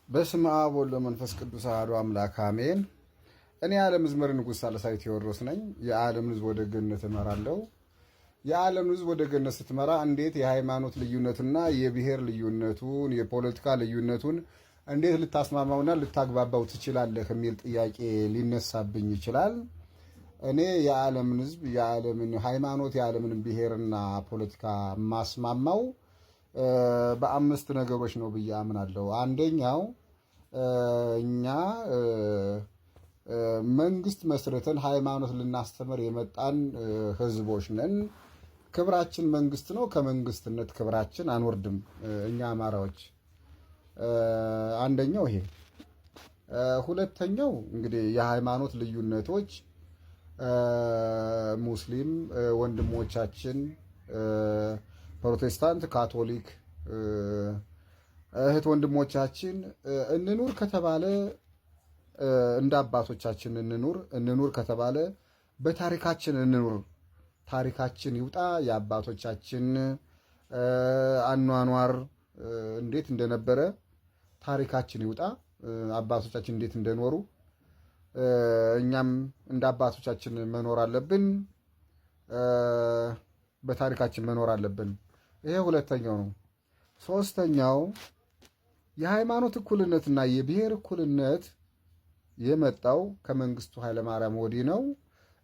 በስመ አብ ወወልድ ወመንፈስ ቅዱስ አሐዱ አምላክ አሜን። እኔ የዓለም መዝመር ንጉሥ ሳልሳይ ቴዎድሮስ ነኝ። የዓለምን ሕዝብ ወደ ገነት እመራለሁ። የዓለምን ሕዝብ ወደ ገነት ስትመራ እንዴት የሃይማኖት ልዩነትና የብሔር ልዩነቱን የፖለቲካ ልዩነቱን እንዴት ልታስማማውና ልታግባባው ትችላለህ የሚል ጥያቄ ሊነሳብኝ ይችላል። እኔ የዓለምን ሕዝብ የዓለምን ሃይማኖት የዓለምን ብሔርና ፖለቲካ ማስማማው በአምስት ነገሮች ነው ብዬ አምናለሁ። አንደኛው እኛ መንግስት መስርተን ሃይማኖት ልናስተምር የመጣን ህዝቦች ነን። ክብራችን መንግስት ነው። ከመንግስትነት ክብራችን አንወርድም እኛ አማራዎች። አንደኛው ይሄ። ሁለተኛው እንግዲህ የሃይማኖት ልዩነቶች ሙስሊም ወንድሞቻችን ፕሮቴስታንት፣ ካቶሊክ እህት ወንድሞቻችን እንኑር ከተባለ እንደ አባቶቻችን እንኑር ከተባለ በታሪካችን እንኑር። ታሪካችን ይውጣ። የአባቶቻችን አኗኗር እንዴት እንደነበረ ታሪካችን ይውጣ። አባቶቻችን እንዴት እንደኖሩ እኛም እንደ አባቶቻችን መኖር አለብን። በታሪካችን መኖር አለብን። ይሄ ሁለተኛው ነው። ሶስተኛው የሃይማኖት እኩልነትና የብሔር እኩልነት የመጣው ከመንግስቱ ኃይለማርያም ወዲህ ነው።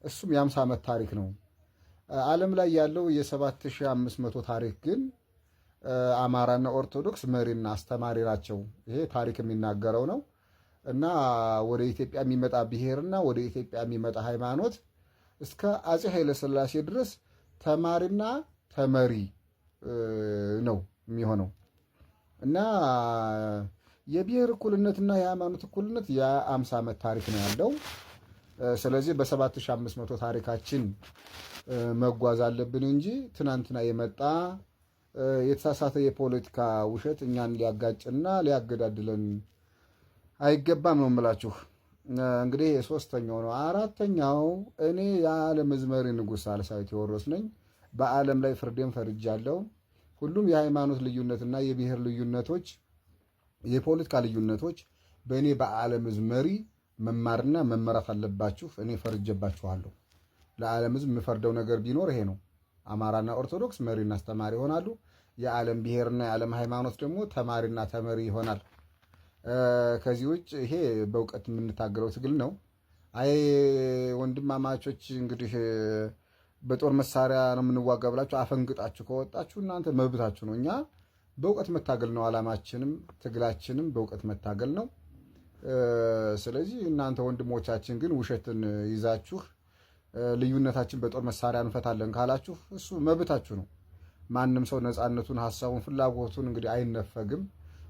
እሱም የ50 ዓመት ታሪክ ነው። ዓለም ላይ ያለው የ7500 ታሪክ ግን አማራና ኦርቶዶክስ መሪና አስተማሪ ናቸው። ይሄ ታሪክ የሚናገረው ነው እና ወደ ኢትዮጵያ የሚመጣ ብሔርና ወደ ኢትዮጵያ የሚመጣ ሃይማኖት እስከ አፄ ኃይለሥላሴ ድረስ ተማሪና ተመሪ ነው የሚሆነው እና የብሔር እኩልነትና የሃይማኖት እኩልነት የ50 ዓመት ታሪክ ነው ያለው። ስለዚህ በ7500 ታሪካችን መጓዝ አለብን እንጂ ትናንትና የመጣ የተሳሳተ የፖለቲካ ውሸት እኛን ሊያጋጭና ሊያገዳድለን አይገባም ነው የምላችሁ። እንግዲህ የሶስተኛው ነው። አራተኛው እኔ የዓለም መዝመር ንጉሥ ሳልሳዊ ቴዎድሮስ ነኝ። በዓለም ላይ ፍርዴን ፈርጃለሁ። ሁሉም የሃይማኖት ልዩነትና የብሔር ልዩነቶች የፖለቲካ ልዩነቶች በእኔ በዓለም ሕዝብ መሪ መማርና መመራት አለባችሁ። እኔ ፈርጀባችኋለሁ። ለዓለም ሕዝብ የምፈርደው ነገር ቢኖር ይሄ ነው። አማራና ኦርቶዶክስ መሪና አስተማሪ ይሆናሉ። የዓለም ብሔርና የዓለም ሃይማኖት ደግሞ ተማሪና ተመሪ ይሆናል። ከዚህ ውጭ ይሄ በእውቀት የምንታገለው ትግል ነው። አይ ወንድማማቾች እንግዲህ በጦር መሳሪያ ነው የምንዋጋ ብላችሁ አፈንግጣችሁ ከወጣችሁ እናንተ መብታችሁ ነው። እኛ በእውቀት መታገል ነው ዓላማችንም ትግላችንም በእውቀት መታገል ነው። ስለዚህ እናንተ ወንድሞቻችን ግን ውሸትን ይዛችሁ ልዩነታችን በጦር መሳሪያ እንፈታለን ካላችሁ እሱ መብታችሁ ነው። ማንም ሰው ነፃነቱን፣ ሐሳቡን፣ ፍላጎቱን እንግዲህ አይነፈግም።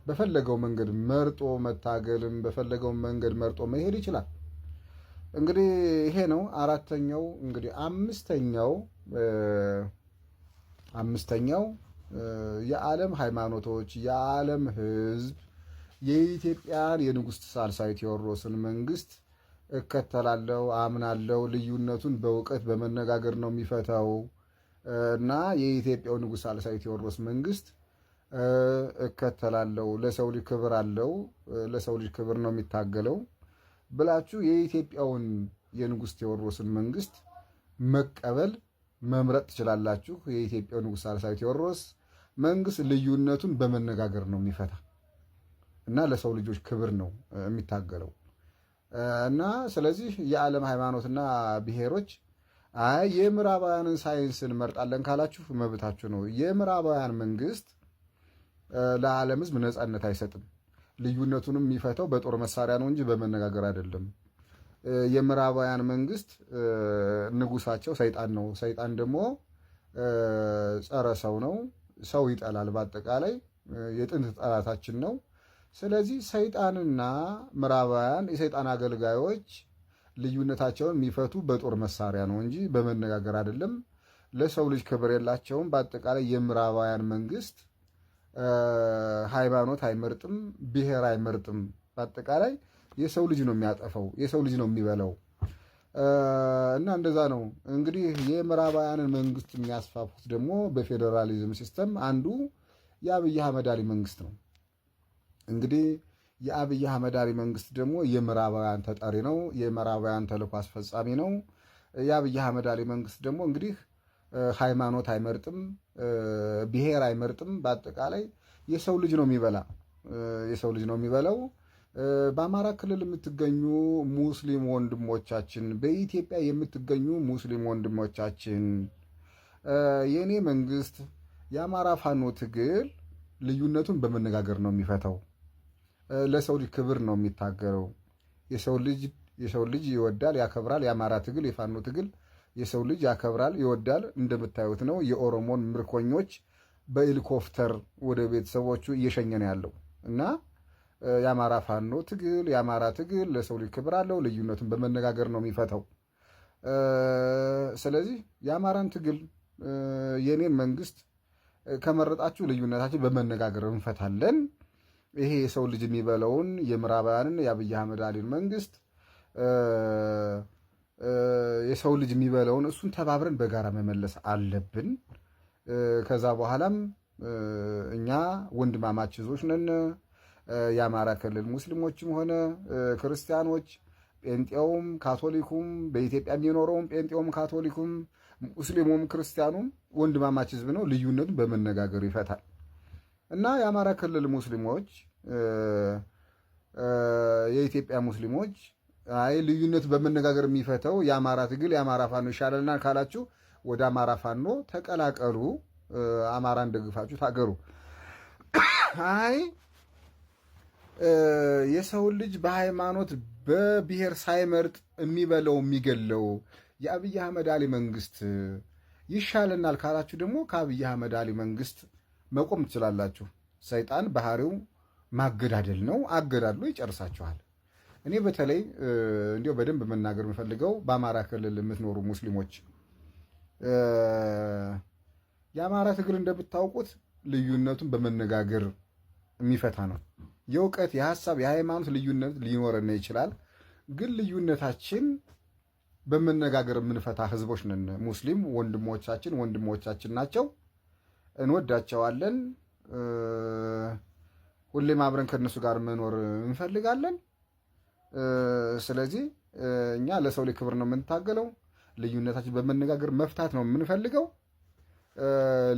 በፈለገው መንገድ መርጦ መታገልም በፈለገው መንገድ መርጦ መሄድ ይችላል። እንግዲህ ይሄ ነው አራተኛው። እንግዲህ አምስተኛው የዓለም ሃይማኖቶች የዓለም ሕዝብ የኢትዮጵያን የንጉሥ ሳልሳዊ ቴዎድሮስን መንግስት እከተላለሁ፣ አምናለሁ። ልዩነቱን በእውቀት በመነጋገር ነው የሚፈታው እና የኢትዮጵያው ንጉሥ ሳልሳዊ ቴዎድሮስ መንግስት እከተላለሁ። ለሰው ልጅ ክብር አለው፣ ለሰው ልጅ ክብር ነው የሚታገለው ብላችሁ የኢትዮጵያውን የንጉሥ ቴዎድሮስን መንግስት መቀበል መምረጥ ትችላላችሁ። የኢትዮጵያው ንጉሥ ሳልሳዊ ቴዎድሮስ መንግስት ልዩነቱን በመነጋገር ነው የሚፈታ እና ለሰው ልጆች ክብር ነው የሚታገለው እና ስለዚህ የዓለም ሃይማኖትና ብሔሮች አይ የምዕራባውያንን ሳይንስ እንመርጣለን ካላችሁ መብታችሁ ነው። የምዕራባውያን መንግስት ለዓለም ሕዝብ ነፃነት አይሰጥም። ልዩነቱንም የሚፈታው በጦር መሳሪያ ነው እንጂ በመነጋገር አይደለም። የምዕራባውያን መንግስት ንጉሳቸው ሰይጣን ነው። ሰይጣን ደግሞ ጸረ ሰው ነው። ሰው ይጠላል። በአጠቃላይ የጥንት ጠላታችን ነው። ስለዚህ ሰይጣንና ምዕራባውያን የሰይጣን አገልጋዮች ልዩነታቸውን የሚፈቱ በጦር መሳሪያ ነው እንጂ በመነጋገር አይደለም። ለሰው ልጅ ክብር የላቸውም። በአጠቃላይ የምዕራባውያን መንግስት ሃይማኖት አይመርጥም፣ ብሔር አይመርጥም። በአጠቃላይ የሰው ልጅ ነው የሚያጠፈው፣ የሰው ልጅ ነው የሚበላው እና እንደዛ ነው። እንግዲህ የምዕራባውያንን መንግስት የሚያስፋፉት ደግሞ በፌዴራሊዝም ሲስተም አንዱ የአብይ አህመድ አሊ መንግስት ነው። እንግዲህ የአብይ አህመድ አሊ መንግስት ደግሞ የምዕራባውያን ተጠሪ ነው፣ የምዕራባውያን ተልዕኮ አስፈጻሚ ነው። የአብይ አህመድ አሊ መንግስት ደግሞ እንግዲህ ሃይማኖት አይመርጥም፣ ብሔር አይመርጥም። በአጠቃላይ የሰው ልጅ ነው የሚበላ፣ የሰው ልጅ ነው የሚበላው። በአማራ ክልል የምትገኙ ሙስሊም ወንድሞቻችን፣ በኢትዮጵያ የምትገኙ ሙስሊም ወንድሞቻችን የእኔ መንግስት የአማራ ፋኖ ትግል ልዩነቱን በመነጋገር ነው የሚፈታው። ለሰው ልጅ ክብር ነው የሚታገለው። የሰው ልጅ ይወዳል፣ ያከብራል። የአማራ ትግል የፋኖ ትግል የሰው ልጅ ያከብራል፣ ይወዳል። እንደምታዩት ነው የኦሮሞን ምርኮኞች በሄሊኮፕተር ወደ ቤተሰቦቹ እየሸኘ ነው ያለው እና የአማራ ፋኖ ትግል የአማራ ትግል ለሰው ልጅ ክብር አለው። ልዩነቱን በመነጋገር ነው የሚፈታው። ስለዚህ የአማራን ትግል የኔን መንግስት ከመረጣችሁ ልዩነታችን በመነጋገር እንፈታለን። ይሄ የሰው ልጅ የሚበላውን የምዕራባውያንን የአብይ አህመድ አሊን መንግስት የሰው ልጅ የሚበላውን እሱን ተባብረን በጋራ መመለስ አለብን። ከዛ በኋላም እኛ ወንድማማች ህዝቦች ነን። የአማራ ክልል ሙስሊሞችም ሆነ ክርስቲያኖች፣ ጴንጤውም ካቶሊኩም፣ በኢትዮጵያ የሚኖረውም ጴንጤውም ካቶሊኩም ሙስሊሙም ክርስቲያኑም ወንድማማች ህዝብ ነው። ልዩነቱን በመነጋገር ይፈታል እና የአማራ ክልል ሙስሊሞች የኢትዮጵያ ሙስሊሞች አይ ልዩነቱ በመነጋገር የሚፈታው የአማራ ትግል የአማራ ፋኖ ይሻለናል ካላችሁ ወደ አማራ ፋኖ ተቀላቀሉ። አማራን ደግፋችሁ ታገሩ። አይ የሰው ልጅ በሃይማኖት በብሔር ሳይመርጥ የሚበለው የሚገለው የአብይ አህመድ አሊ መንግስት ይሻለናል ካላችሁ ደግሞ ከአብይ አህመድ አሊ መንግስት መቆም ትችላላችሁ። ሰይጣን ባህሪው ማገዳደል ነው። አገዳድሎ ይጨርሳችኋል። እኔ በተለይ እንዲሁ በደንብ መናገር የምፈልገው በአማራ ክልል የምትኖሩ ሙስሊሞች የአማራ ትግል እንደምታውቁት ልዩነቱን በመነጋገር የሚፈታ ነው። የእውቀት፣ የሀሳብ፣ የሃይማኖት ልዩነት ሊኖረን ይችላል። ግን ልዩነታችን በመነጋገር የምንፈታ ህዝቦች ነን። ሙስሊም ወንድሞቻችን ናቸው። እንወዳቸዋለን። ሁሌም አብረን ከነሱ ጋር መኖር እንፈልጋለን። ስለዚህ እኛ ለሰው ልጅ ክብር ነው የምንታገለው። ልዩነታችን በመነጋገር መፍታት ነው የምንፈልገው።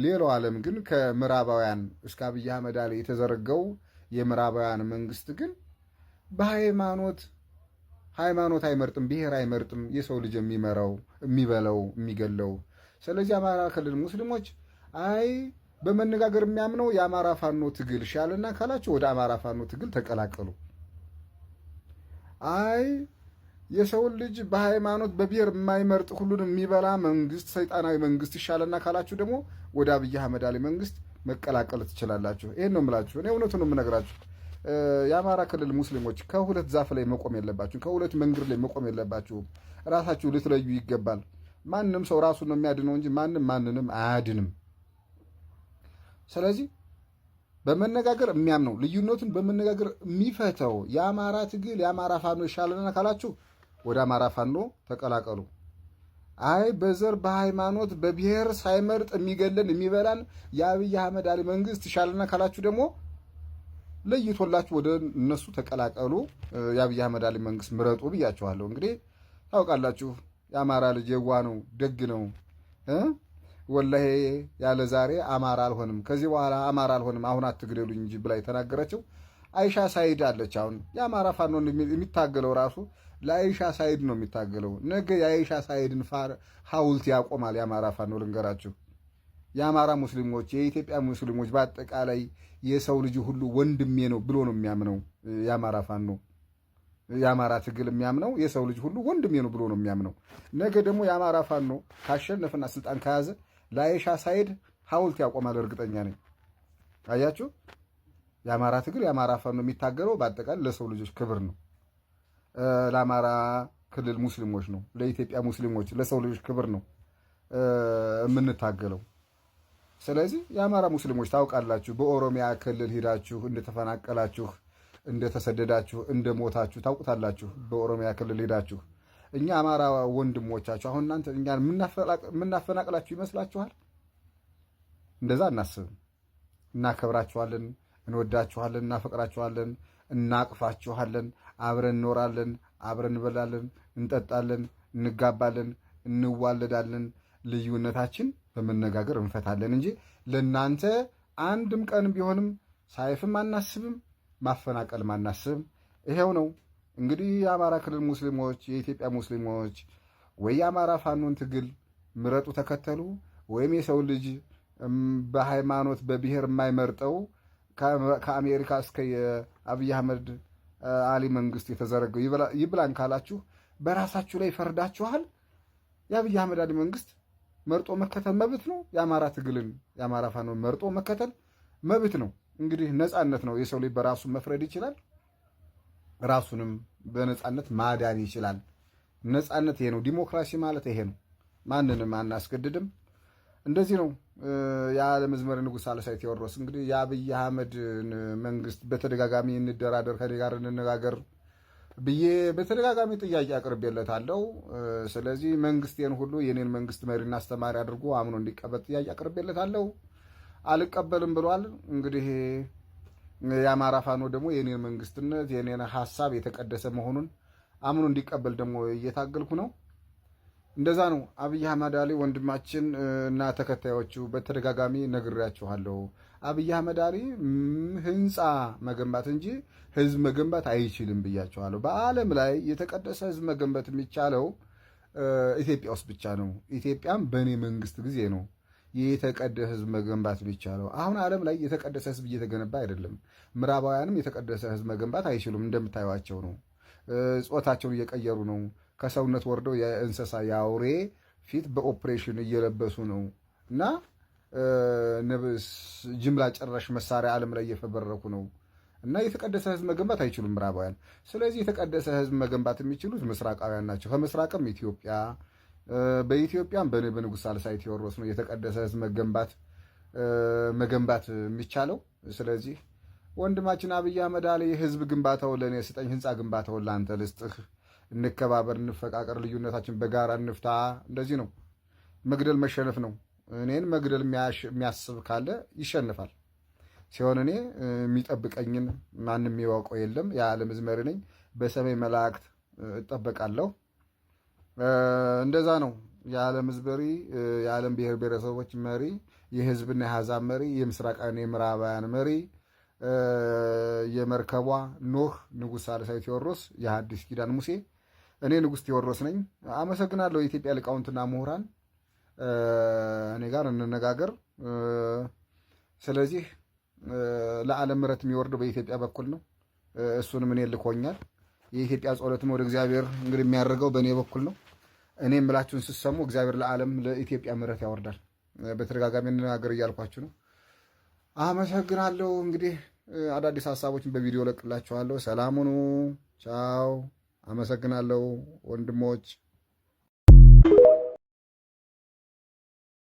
ሌላው ዓለም ግን ከምዕራባውያን እስከ አብይ አህመድ አሊ የተዘረገው የምዕራባውያን መንግስት ግን በሃይማኖት አይመርጥም፣ ብሔር አይመርጥም። የሰው ልጅ የሚበላው የሚገለው። ስለዚህ አማራ ክልል ሙስሊሞች አይ በመነጋገር የሚያምነው የአማራ ፋኖ ትግል ይሻልና ካላችሁ ወደ አማራ ፋኖ ትግል ተቀላቀሉ። አይ የሰውን ልጅ በሃይማኖት በብሔር የማይመርጥ ሁሉን የሚበላ መንግስት፣ ሰይጣናዊ መንግስት ይሻለና ካላችሁ ደግሞ ወደ አብይ አህመድ አሊ መንግስት መቀላቀል ትችላላችሁ። ይሄን ነው የምላችሁ። እኔ እውነቱን ነው የምነግራችሁ። የአማራ ክልል ሙስሊሞች ከሁለት ዛፍ ላይ መቆም የለባችሁም፣ ከሁለት መንገድ ላይ መቆም የለባችሁም። ራሳችሁ ልትለዩ ይገባል። ማንም ሰው ራሱን ነው የሚያድነው እንጂ ማንንም አያድንም። ስለዚህ በመነጋገር የሚያምነው ልዩነቱን በመነጋገር የሚፈተው የአማራ ትግል የአማራ ፋኖ ይሻለና ካላችሁ ወደ አማራ ፋኖ ተቀላቀሉ። አይ በዘር በሃይማኖት በብሔር ሳይመርጥ የሚገለን የሚበላን የአብይ አህመድ አሊ መንግስት ይሻለና ካላችሁ ደግሞ ለይቶላችሁ ወደ እነሱ ተቀላቀሉ። የአብይ አህመድ አሊ መንግስት ምረጡ ብያችኋለሁ። እንግዲህ ታውቃላችሁ የአማራ ልጅ የዋ ነው፣ ደግ ነው። ወላሂ ያለ ዛሬ አማራ አልሆንም፣ ከዚህ በኋላ አማራ አልሆንም፣ አሁን አትግደሉኝ እንጂ ብላ የተናገረችው አይሻ ሳይድ አለች። አሁን የአማራ ፋኖ የሚታገለው ራሱ ለአይሻ ሳይድ ነው የሚታገለው። ነገ የአይሻ ሳይድን ሐውልት ያቆማል የአማራ ፋኖ። ልንገራችሁ፣ የአማራ ሙስሊሞች፣ የኢትዮጵያ ሙስሊሞች በአጠቃላይ የሰው ልጅ ሁሉ ወንድሜ ነው ብሎ ነው የሚያምነው የአማራ ፋኖ። የአማራ ትግል የሚያምነው የሰው ልጅ ሁሉ ወንድሜ ነው ብሎ ነው የሚያምነው። ነገ ደግሞ የአማራ ፋኖ ካሸነፈና ስልጣን ከያዘ ለአይሻ ሳይድ ሐውልት ያቆማል፣ እርግጠኛ ነኝ። አያችሁ፣ የአማራ ትግል የአማራ ፋኖ የሚታገለው በአጠቃላይ ለሰው ልጆች ክብር ነው። ለአማራ ክልል ሙስሊሞች ነው፣ ለኢትዮጵያ ሙስሊሞች፣ ለሰው ልጆች ክብር ነው የምንታገለው። ስለዚህ የአማራ ሙስሊሞች ታውቃላችሁ፣ በኦሮሚያ ክልል ሂዳችሁ እንደተፈናቀላችሁ፣ እንደተሰደዳችሁ፣ እንደሞታችሁ ታውቁታላችሁ። በኦሮሚያ ክልል ሄዳችሁ እኛ አማራ ወንድሞቻችሁ አሁን እናንተ እኛን የምናፈናቅላችሁ ይመስላችኋል? እንደዛ እናስብም። እናከብራችኋለን፣ እንወዳችኋለን፣ እናፈቅራችኋለን። እናቅፋችኋለን፣ አብረን እንኖራለን፣ አብረን እንበላለን፣ እንጠጣለን፣ እንጋባለን፣ እንዋለዳለን፣ ልዩነታችን በመነጋገር እንፈታለን እንጂ ለእናንተ አንድም ቀን ቢሆንም ሳይፍም አናስብም፣ ማፈናቀልም አናስብም። ይሄው ነው እንግዲህ የአማራ ክልል ሙስሊሞች፣ የኢትዮጵያ ሙስሊሞች ወይ የአማራ ፋኖን ትግል ምረጡ ተከተሉ፣ ወይም የሰው ልጅ በሃይማኖት በብሔር የማይመርጠው ከአሜሪካ እስከ የአብይ አህመድ አሊ መንግስት የተዘረገው ይብላን ካላችሁ በራሳችሁ ላይ ፈርዳችኋል። የአብይ አህመድ አሊ መንግስት መርጦ መከተል መብት ነው። የአማራ ትግልን የአማራ ፋኖን መርጦ መከተል መብት ነው። እንግዲህ ነፃነት ነው። የሰው ልጅ በራሱ መፍረድ ይችላል፣ ራሱንም በነፃነት ማዳን ይችላል። ነፃነት ይሄ ነው። ዲሞክራሲ ማለት ይሄ ነው። ማንንም አናስገድድም። እንደዚህ ነው። የዓለም መዝመር ንጉሥ ሳልሳይ ቴዎድሮስ እንግዲህ የአብይ አህመድ መንግስት በተደጋጋሚ እንደራደር፣ ከኔ ጋር እንነጋገር ብዬ በተደጋጋሚ ጥያቄ አቅርቤለታለሁ። ስለዚህ መንግስቴን ሁሉ የኔን መንግስት መሪና አስተማሪ አድርጎ አምኖ እንዲቀበል ጥያቄ አቅርቤለታለሁ። አልቀበልም ብሏል። እንግዲህ የአማራ ፋኖ ደግሞ የኔን መንግስትነት የኔን ሀሳብ የተቀደሰ መሆኑን አምኖ እንዲቀበል ደግሞ እየታገልኩ ነው። እንደዛ ነው። አብይ አህመድ አሊ ወንድማችን እና ተከታዮቹ በተደጋጋሚ ነግሬያችኋለሁ። አብይ አህመድ አሊ ህንፃ መገንባት እንጂ ህዝብ መገንባት አይችልም ብያችኋለሁ። በዓለም ላይ የተቀደሰ ህዝብ መገንባት የሚቻለው ኢትዮጵያ ውስጥ ብቻ ነው። ኢትዮጵያም በእኔ መንግስት ጊዜ ነው የተቀደሰ ህዝብ መገንባት የሚቻለው። አሁን ዓለም ላይ የተቀደሰ ህዝብ እየተገነባ አይደለም። ምዕራባውያንም የተቀደሰ ህዝብ መገንባት አይችሉም። እንደምታዩቸው ነው። ጾታቸውን እየቀየሩ ነው። ከሰውነት ወርደው የእንስሳ የአውሬ ፊት በኦፕሬሽን እየለበሱ ነው እና ጅምላ ጨራሽ መሳሪያ ዓለም ላይ እየፈበረኩ ነው እና የተቀደሰ ህዝብ መገንባት አይችሉም ምዕራባውያን። ስለዚህ የተቀደሰ ህዝብ መገንባት የሚችሉት ምስራቃውያን ናቸው። ከምስራቅም ኢትዮጵያ፣ በኢትዮጵያም በንጉሥ ሳልሳይ ቴዎድሮስ ነው የተቀደሰ ህዝብ መገንባት የሚቻለው። ስለዚህ ወንድማችን አብይ አህመድ አሊ ህዝብ ግንባታውን ለእኔ ስጠኝ፣ ህንፃ ግንባታውን ለአንተ ልስጥህ፣ እንከባበር፣ እንፈቃቀር፣ ልዩነታችን በጋራ እንፍታ። እንደዚህ ነው። መግደል መሸነፍ ነው። እኔን መግደል የሚያስብ ካለ ይሸንፋል። ሲሆን እኔ የሚጠብቀኝን ማንም የሚያውቀው የለም። የዓለም ህዝብ መሪ ነኝ። በሰማይ መላእክት እጠበቃለሁ። እንደዛ ነው። የዓለም ህዝብ መሪ፣ የዓለም ብሔር ብሔረሰቦች መሪ፣ የህዝብና የአሕዛብ መሪ፣ የምስራቃውያን የምዕራባውያን መሪ፣ የመርከቧ ኖህ ንጉሥ ሳልሳይ ቴዎድሮስ፣ የሐዲስ ኪዳን ሙሴ፣ እኔ ንጉሥ ቴዎድሮስ ነኝ። አመሰግናለሁ። የኢትዮጵያ ሊቃውንትና ምሁራን እኔ ጋር እንነጋገር። ስለዚህ ለዓለም ምሕረት የሚወርደው በኢትዮጵያ በኩል ነው። እሱንም እኔ ልኮኛል። የኢትዮጵያ ጸሎትም ወደ እግዚአብሔር እንግዲህ የሚያደርገው በእኔ በኩል ነው። እኔ የምላችሁን ስትሰሙ እግዚአብሔር ለዓለም ለኢትዮጵያ ምሕረት ያወርዳል። በተደጋጋሚ እንነጋገር እያልኳችሁ ነው። አመሰግናለሁ። እንግዲህ አዳዲስ ሀሳቦችን በቪዲዮ ለቅላችኋለሁ። ሰላም ሁኑ። ቻው። አመሰግናለሁ ወንድሞች።